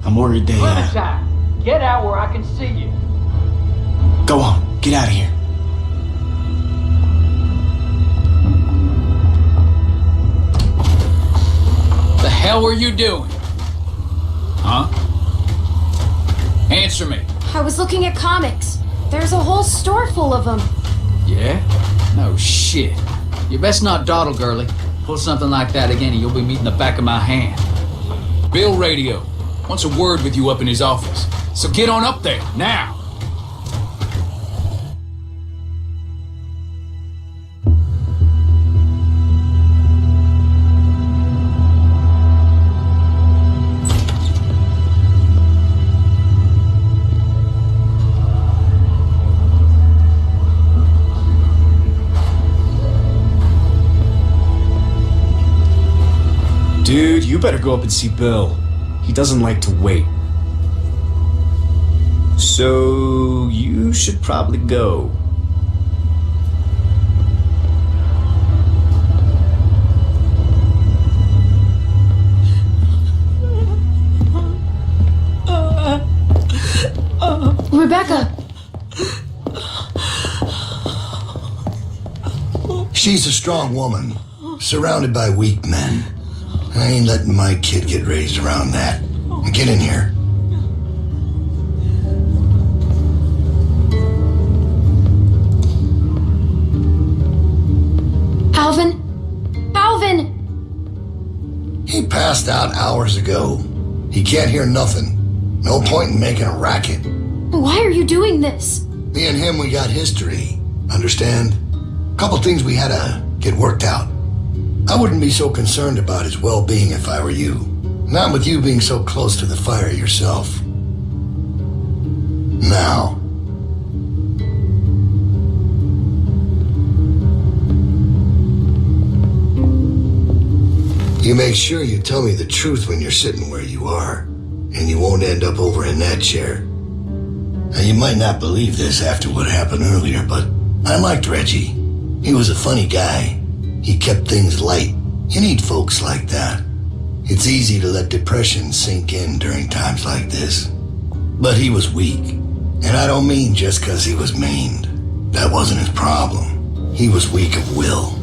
I'm worried they, Get out where I can see you. Go on, get out of here. The hell were you doing? Huh? Answer me. I was looking at comics. There's a whole store full of them. Yeah? No shit. You best not dawdle, girlie. Pull something like that again and you'll be meeting the back of my hand. Bill Radio wants a word with you up in his office. So get on up there, now! Dude, you better go up and see Bill. He doesn't like to wait. So, you should probably go. Rebecca! She's a strong woman, surrounded by weak men. I ain't letting my kid get raised around that. Get in here. Alvin? Alvin! He passed out hours ago. He can't hear nothing. No point in making a racket. Why are you doing this? Me and him, we got history. Understand? Couple things we had to get worked out. I wouldn't be so concerned about his well-being if I were you. Not with you being so close to the fire yourself. Now. You make sure you tell me the truth when you're sitting where you are, and you won't end up over in that chair. Now, you might not believe this after what happened earlier, but I liked Reggie. He was a funny guy. He kept things light. You need folks like that. It's easy to let depression sink in during times like this. But he was weak. And I don't mean just because he was maimed. That wasn't his problem. He was weak of will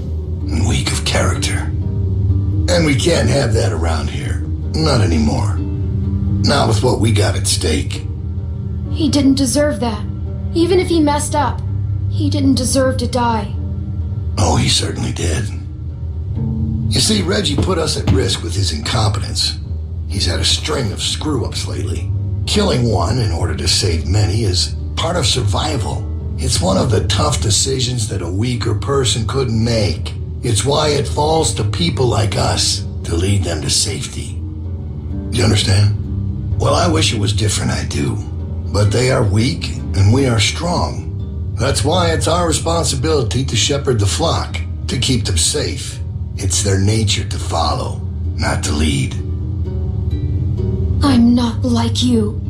and weak of character. And we can't have that around here. Not anymore. Not with what we got at stake. He didn't deserve that. Even if he messed up, he didn't deserve to die. Oh, he certainly did. You see, Reggie put us at risk with his incompetence. He's had a string of screw-ups lately. Killing one in order to save many is part of survival. It's one of the tough decisions that a weaker person couldn't make. It's why it falls to people like us to lead them to safety. You understand? Well, I wish it was different, I do. But they are weak, and we are strong. That's why it's our responsibility to shepherd the flock, to keep them safe. It's their nature to follow, not to lead. I'm not like you.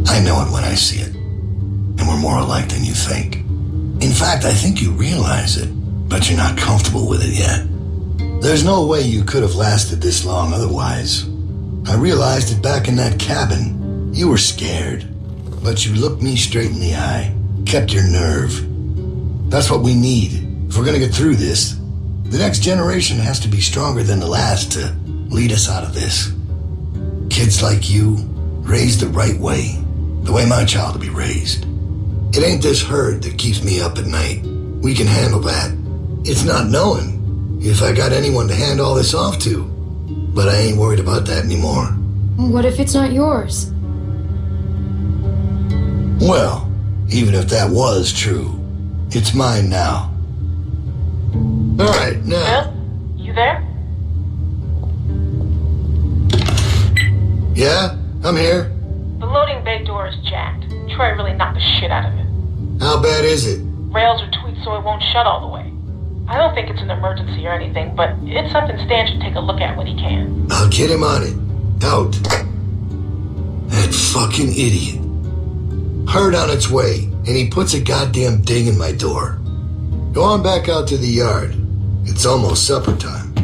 I know it when I see it. And we're more alike than you think. In fact, I think you realize it, but you're not comfortable with it yet. There's no way you could have lasted this long otherwise. I realized it back in that cabin. You were scared. But you looked me straight in the eye, kept your nerve. That's what we need. If we're gonna get through this, the next generation has to be stronger than the last to lead us out of this. Kids like you, raised the right way, the way my child will be raised. It ain't this herd that keeps me up at night. We can handle that. It's not knowing if I got anyone to hand all this off to. But I ain't worried about that anymore. What if it's not yours? Well, even if that was true, it's mine now. All right, now. Bill, you there? Yeah, I'm here. The loading bay door is jacked. Troy really knocked the shit out of it. How bad is it? Rails are tweaked so it won't shut all the way. I don't think it's an emergency or anything, but it's something Stan should take a look at when he can. I'll get him on it. Out. That fucking idiot. Herd on its way, and he puts a goddamn ding in my door. Go on back out to the yard. It's almost supper time.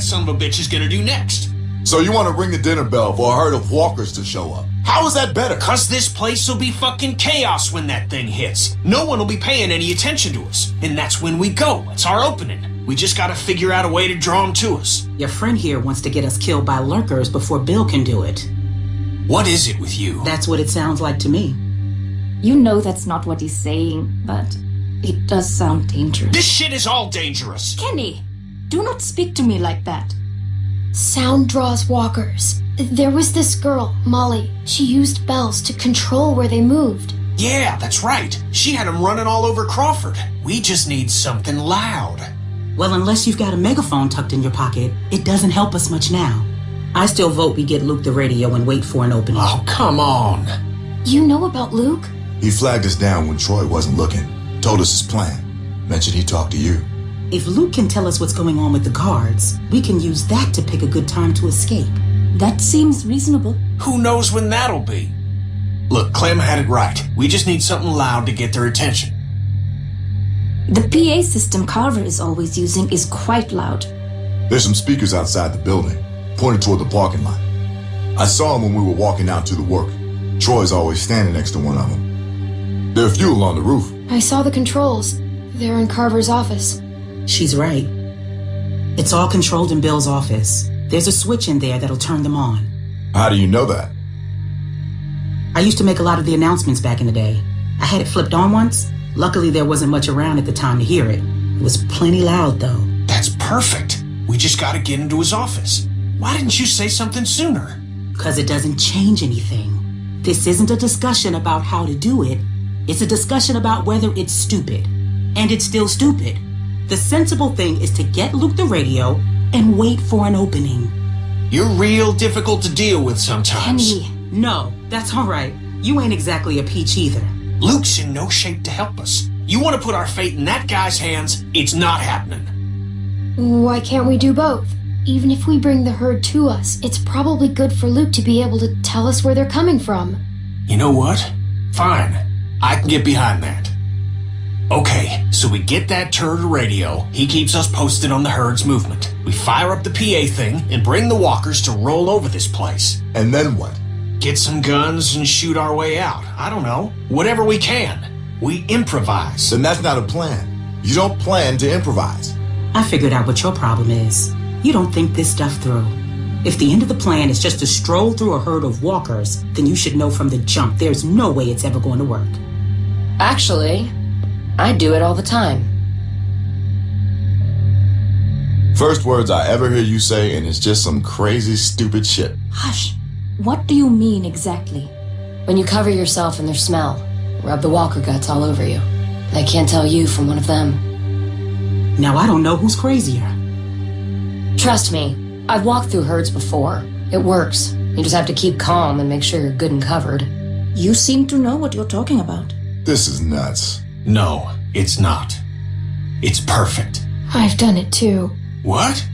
son of a bitch is gonna do next. So you want to ring the dinner bell for a herd of walkers to show up? How is that better? 'Cause this place will be fucking chaos when that thing hits. No one will be paying any attention to us. And that's when we go. It's our opening. We just gotta figure out a way to draw them to us. Your friend here wants to get us killed by lurkers before Bill can do it. What is it with you? That's what it sounds like to me. You know that's not what he's saying, but it does sound dangerous. This shit is all dangerous. Kenny, do not speak to me like that. Sound draws walkers. There was this girl, Molly. She used bells to control where they moved. Yeah, that's right. She had them running all over Crawford. We just need something loud. Well, unless you've got a megaphone tucked in your pocket, it doesn't help us much now. I still vote we get Luke the radio and wait for an opening. Oh, come on. You know about Luke? He flagged us down when Troy wasn't looking. Told us his plan. Mentioned he talked to you. If Luke can tell us what's going on with the guards, we can use that to pick a good time to escape. That seems reasonable. Who knows when that'll be? Look, Clem had it right. We just need something loud to get their attention. The PA system Carver is always using is quite loud. There's some speakers outside the building, pointed toward the parking lot. I saw them when we were walking out to the work. Troy's always standing next to one of them. There are a few along the roof. I saw the controls. They're in Carver's office. She's right. It's all controlled in Bill's office. There's a switch in there that'll turn them on. How do you know that? I used to make a lot of the announcements back in the day. I had it flipped on once. Luckily, there wasn't much around at the time to hear it. It was plenty loud, though. That's perfect. We just gotta get into his office. Why didn't you say something sooner? 'Cause it doesn't change anything. This isn't a discussion about how to do it. It's a discussion about whether it's stupid. And it's still stupid. The sensible thing is to get Luke the radio and wait for an opening. You're real difficult to deal with sometimes. Kenny. No, that's all right. You ain't exactly a peach either. Luke's in no shape to help us. You want to put our fate in that guy's hands, it's not happening. Why can't we do both? Even if we bring the herd to us, it's probably good for Luke to be able to tell us where they're coming from. You know what? Fine. I can get behind that. Okay, so we get that turd radio. He keeps us posted on the herd's movement. We fire up the PA thing and bring the walkers to roll over this place. And then what? Get some guns and shoot our way out. I don't know. Whatever we can. We improvise. Then that's not a plan. You don't plan to improvise. I figured out what your problem is. You don't think this stuff through. If the end of the plan is just to stroll through a herd of walkers, then you should know from the jump there's no way it's ever going to work. Actually, I do it all the time. First words I ever hear you say, and it's just some crazy, stupid shit. Hush. What do you mean exactly? When you cover yourself in their smell, rub the walker guts all over you. They can't tell you from one of them. Now I don't know who's crazier. Trust me, I've walked through herds before. It works. You just have to keep calm and make sure you're good and covered. You seem to know what you're talking about. This is nuts. No, it's not. It's perfect. I've done it too. What?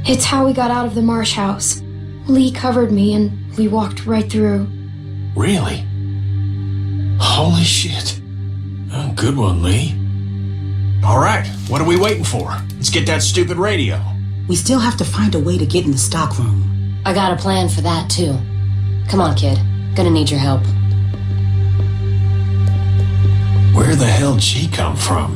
It's how we got out of the marsh house. Lee covered me and we walked right through. Really? Holy shit. Oh, good one, Lee. All right, what are we waiting for? Let's get that stupid radio. We still have to find a way to get in the stockroom. I got a plan for that too. Come on, kid. Gonna need your help. Where the hell'd she come from?